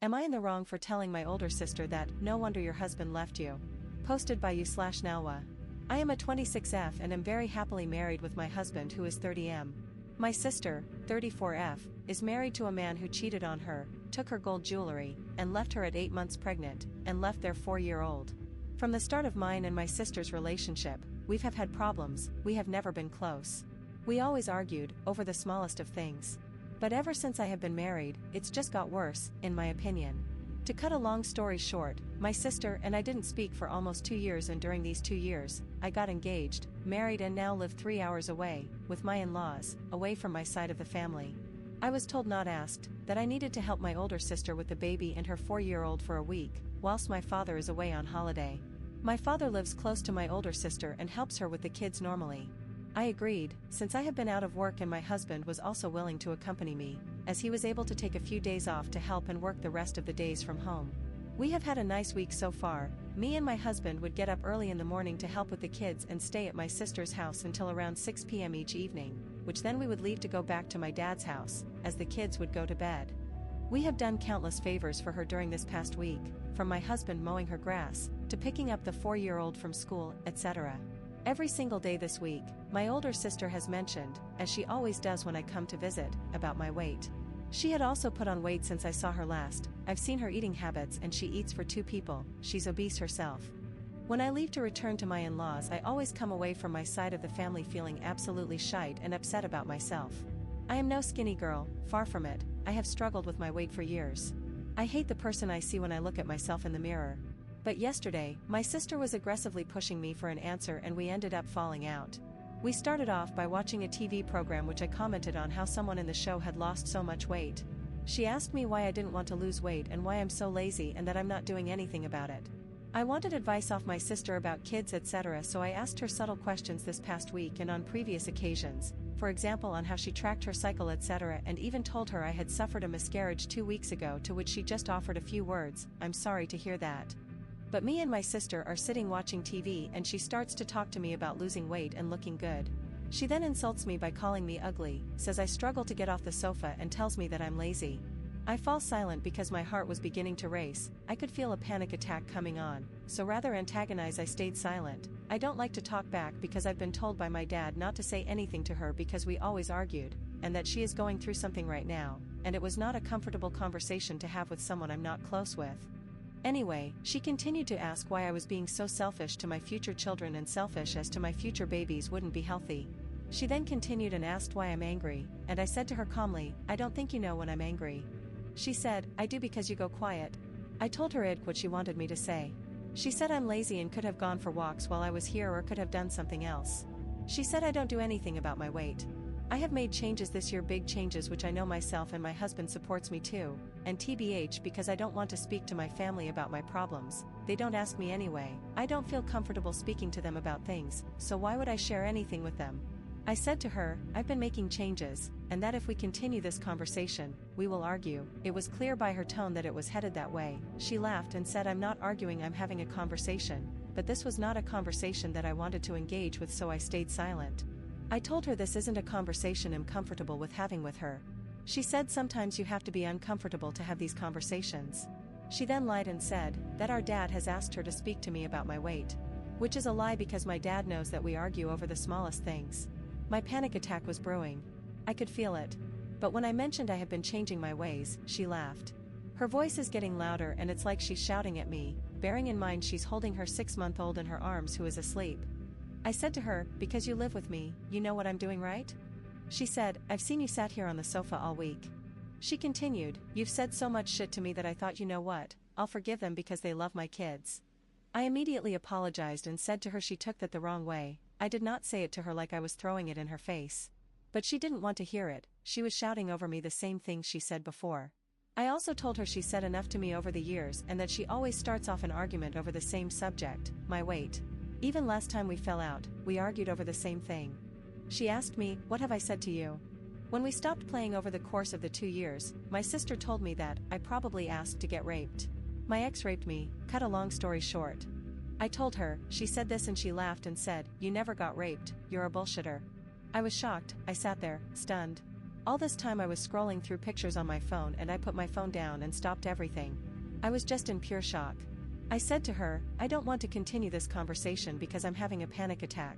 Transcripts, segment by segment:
Am I in the wrong for telling my older sister that, no wonder your husband left you? Posted by you/nalaa. I am a 26F and am very happily married with my husband who is 30M. My sister, 34F, is married to a man who cheated on her, took her gold jewelry, and left her at 8 months pregnant, and left their 4-year-old. From the start of mine and my sister's relationship, we have had problems, we have never been close. We always argued, over the smallest of things. But ever since I have been married, it's just got worse, in my opinion. To cut a long story short, my sister and I didn't speak for almost 2 years, and during these 2 years, I got engaged, married, and now live 3 hours away, with my in-laws, away from my side of the family. I was told, not asked, that I needed to help my older sister with the baby and her 4-year-old for a week, whilst my father is away on holiday. My father lives close to my older sister and helps her with the kids normally. I agreed, since I have been out of work and my husband was also willing to accompany me, as he was able to take a few days off to help and work the rest of the days from home. We have had a nice week so far. Me and my husband would get up early in the morning to help with the kids and stay at my sister's house until around 6 p.m. each evening, which then we would leave to go back to my dad's house, as the kids would go to bed. We have done countless favors for her during this past week, from my husband mowing her grass, to picking up the 4-year-old from school, etc. Every single day this week, my older sister has mentioned, as she always does when I come to visit, about my weight. She had also put on weight since I saw her last. I've seen her eating habits and she eats for 2 people, she's obese herself. When I leave to return to my in-laws, I always come away from my side of the family feeling absolutely shite and upset about myself. I am no skinny girl, far from it. I have struggled with my weight for years. I hate the person I see when I look at myself in the mirror. But yesterday, my sister was aggressively pushing me for an answer and we ended up falling out. We started off by watching a TV program which I commented on how someone in the show had lost so much weight. She asked me why I didn't want to lose weight and why I'm so lazy and that I'm not doing anything about it. I wanted advice off my sister about kids, etc., so I asked her subtle questions this past week and on previous occasions, for example on how she tracked her cycle, etc., and even told her I had suffered a miscarriage 2 weeks ago, to which she just offered a few words, "I'm sorry to hear that." But me and my sister are sitting watching TV and she starts to talk to me about losing weight and looking good. She then insults me by calling me ugly, says I struggle to get off the sofa and tells me that I'm lazy. I fall silent because my heart was beginning to race. I could feel a panic attack coming on, so rather antagonize I stayed silent. I don't like to talk back because I've been told by my dad not to say anything to her because we always argued, and that she is going through something right now, and it was not a comfortable conversation to have with someone I'm not close with. Anyway, she continued to ask why I was being so selfish to my future children and selfish as to my future babies wouldn't be healthy. She then continued and asked why I'm angry, and I said to her calmly, "I don't think you know when I'm angry." She said, "I do because you go quiet." I told her what she wanted me to say. She said I'm lazy and could have gone for walks while I was here or could have done something else. She said I don't do anything about my weight. I have made changes this year, big changes which I know myself and my husband supports me too, and TBH because I don't want to speak to my family about my problems. They don't ask me anyway. I don't feel comfortable speaking to them about things, so why would I share anything with them? I said to her, I've been making changes, and that if we continue this conversation, we will argue. It was clear by her tone that it was headed that way. She laughed and said, "I'm not arguing, I'm having a conversation," but this was not a conversation that I wanted to engage with, so I stayed silent. I told her this isn't a conversation I'm comfortable with having with her. She said sometimes you have to be uncomfortable to have these conversations. She then lied and said that our dad has asked her to speak to me about my weight. Which is a lie because my dad knows that we argue over the smallest things. My panic attack was brewing. I could feel it. But when I mentioned I have been changing my ways, she laughed. Her voice is getting louder and it's like she's shouting at me, bearing in mind she's holding her 6-month-old in her arms who is asleep. I said to her, "Because you live with me, you know what I'm doing, right?" She said, "I've seen you sat here on the sofa all week." She continued, "You've said so much shit to me that I thought, you know what, I'll forgive them because they love my kids." I immediately apologized and said to her she took that the wrong way. I did not say it to her like I was throwing it in her face. But she didn't want to hear it. She was shouting over me the same things she said before. I also told her she said enough to me over the years and that she always starts off an argument over the same subject, my weight. Even last time we fell out, we argued over the same thing. She asked me, "What have I said to you?" When we stopped playing over the course of the 2 years, my sister told me that I probably asked to get raped. My ex raped me. Cut a long story short. I told her, she said this and she laughed and said, "You never got raped, you're a bullshitter." I was shocked. I sat there, stunned. All this time I was scrolling through pictures on my phone and I put my phone down and stopped everything. I was just in pure shock. I said to her, I don't want to continue this conversation because I'm having a panic attack.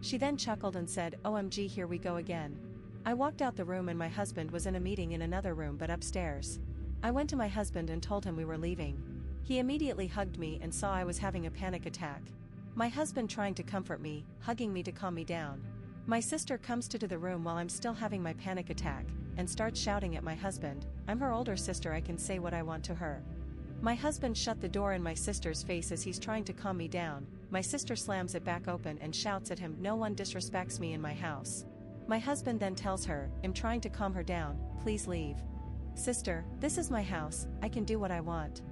She then chuckled and said, OMG, here we go again. I walked out the room and my husband was in a meeting in another room but upstairs. I went to my husband and told him we were leaving. He immediately hugged me and saw I was having a panic attack. My husband trying to comfort me, hugging me to calm me down. My sister comes to the room while I'm still having my panic attack, and starts shouting at my husband. I'm her older sister, I can say what I want to her. My husband shut the door in my sister's face as he's trying to calm me down. My sister slams it back open and shouts at him, no one disrespects me in my house. My husband then tells her, I'm trying to calm her down, please leave. Sister, this is my house, I can do what I want.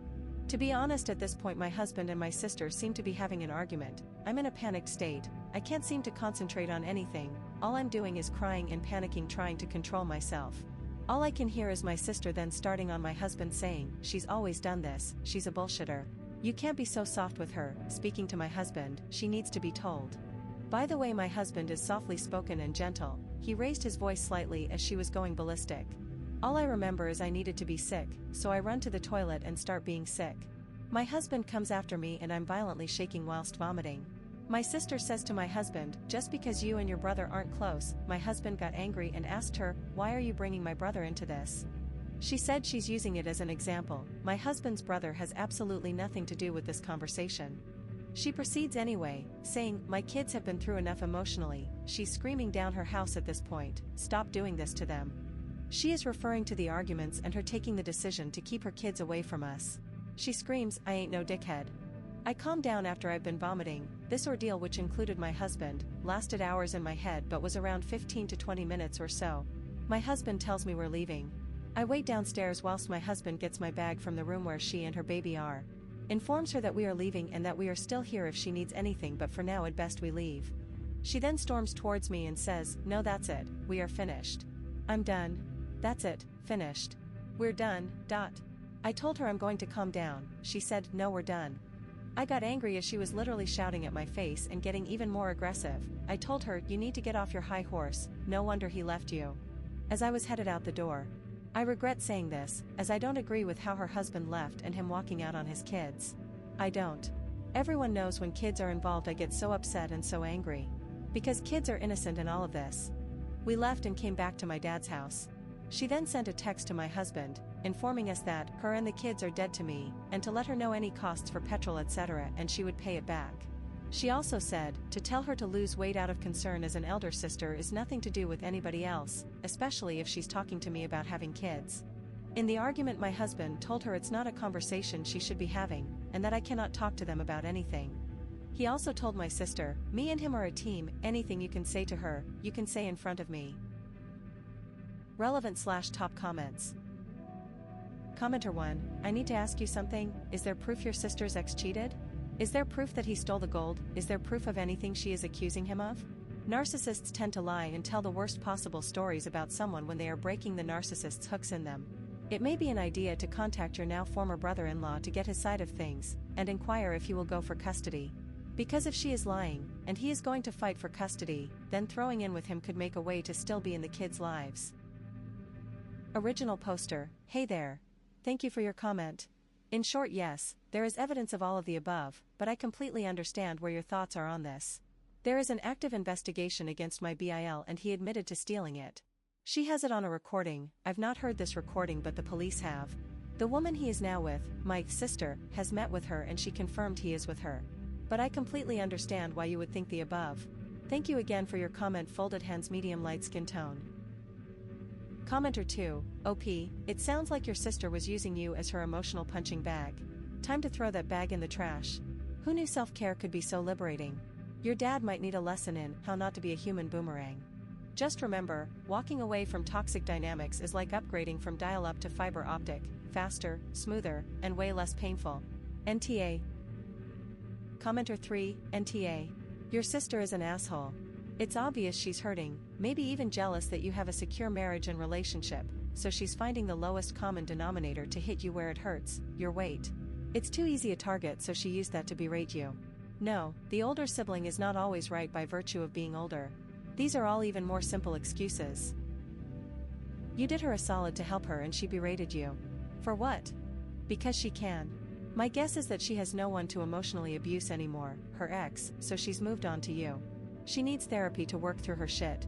To be honest, at this point my husband and my sister seem to be having an argument. I'm in a panicked state. I can't seem to concentrate on anything. All I'm doing is crying and panicking, trying to control myself. All I can hear is my sister then starting on my husband saying, she's always done this, she's a bullshitter. You can't be so soft with her, speaking to my husband, she needs to be told. By the way, my husband is softly spoken and gentle. He raised his voice slightly as she was going ballistic. All I remember is I needed to be sick, so I run to the toilet and start being sick. My husband comes after me and I'm violently shaking whilst vomiting. My sister says to my husband, just because you and your brother aren't close. My husband got angry and asked her, why are you bringing my brother into this? She said she's using it as an example. My husband's brother has absolutely nothing to do with this conversation. She proceeds anyway, saying, my kids have been through enough emotionally. She's screaming down her house at this point, stop doing this to them. She is referring to the arguments and her taking the decision to keep her kids away from us. She screams, I ain't no dickhead. I calmed down after I've been vomiting. This ordeal, which included my husband, lasted hours in my head but was around 15 to 20 minutes or so. My husband tells me we're leaving. I wait downstairs whilst my husband gets my bag from the room where she and her baby are. Informs her that we are leaving and that we are still here if she needs anything, but for now at best we leave. She then storms towards me and says, no, that's it, we are finished. I'm done. That's it, finished. We're done, dot. I told her I'm going to calm down. She said, no, we're done. I got angry as she was literally shouting at my face and getting even more aggressive. I told her, you need to get off your high horse, no wonder he left you. As I was headed out the door. I regret saying this, as I don't agree with how her husband left and him walking out on his kids. I don't. Everyone knows when kids are involved I get so upset and so angry. Because kids are innocent in all of this. We left and came back to my dad's house. She then sent a text to my husband, informing us that her and the kids are dead to me, and to let her know any costs for petrol etc. and she would pay it back. She also said, to tell her to lose weight out of concern as an elder sister is nothing to do with anybody else, especially if she's talking to me about having kids. In the argument my husband told her it's not a conversation she should be having, and that I cannot talk to them about anything. He also told my sister, me and him are a team, anything you can say to her, you can say in front of me. Relevant/top comments. Commenter 1, I need to ask you something, is there proof your sister's ex cheated? Is there proof that he stole the gold? Is there proof of anything she is accusing him of? Narcissists tend to lie and tell the worst possible stories about someone when they are breaking the narcissist's hooks in them. It may be an idea to contact your now former brother-in-law to get his side of things, and inquire if he will go for custody. Because if she is lying, and he is going to fight for custody, then throwing in with him could make a way to still be in the kids' lives. Original poster, hey there. Thank you for your comment. In short, yes, there is evidence of all of the above, but I completely understand where your thoughts are on this. There is an active investigation against my BIL and he admitted to stealing it. She has it on a recording. I've not heard this recording but the police have. The woman he is now with, my sister, has met with her and she confirmed he is with her. But I completely understand why you would think the above. Thank you again for your comment. Folded hands, medium light skin tone. Commenter 2, OP, it sounds like your sister was using you as her emotional punching bag. Time to throw that bag in the trash. Who knew self-care could be so liberating? Your dad might need a lesson in how not to be a human boomerang. Just remember, walking away from toxic dynamics is like upgrading from dial-up to fiber optic, faster, smoother, and way less painful. NTA. Commenter 3, NTA. Your sister is an asshole. It's obvious she's hurting, maybe even jealous that you have a secure marriage and relationship, so she's finding the lowest common denominator to hit you where it hurts, your weight. It's too easy a target, so she used that to berate you. No, the older sibling is not always right by virtue of being older. These are all even more simple excuses. You did her a solid to help her and she berated you. For what? Because she can. My guess is that she has no one to emotionally abuse anymore, her ex, so she's moved on to you. She needs therapy to work through her shit.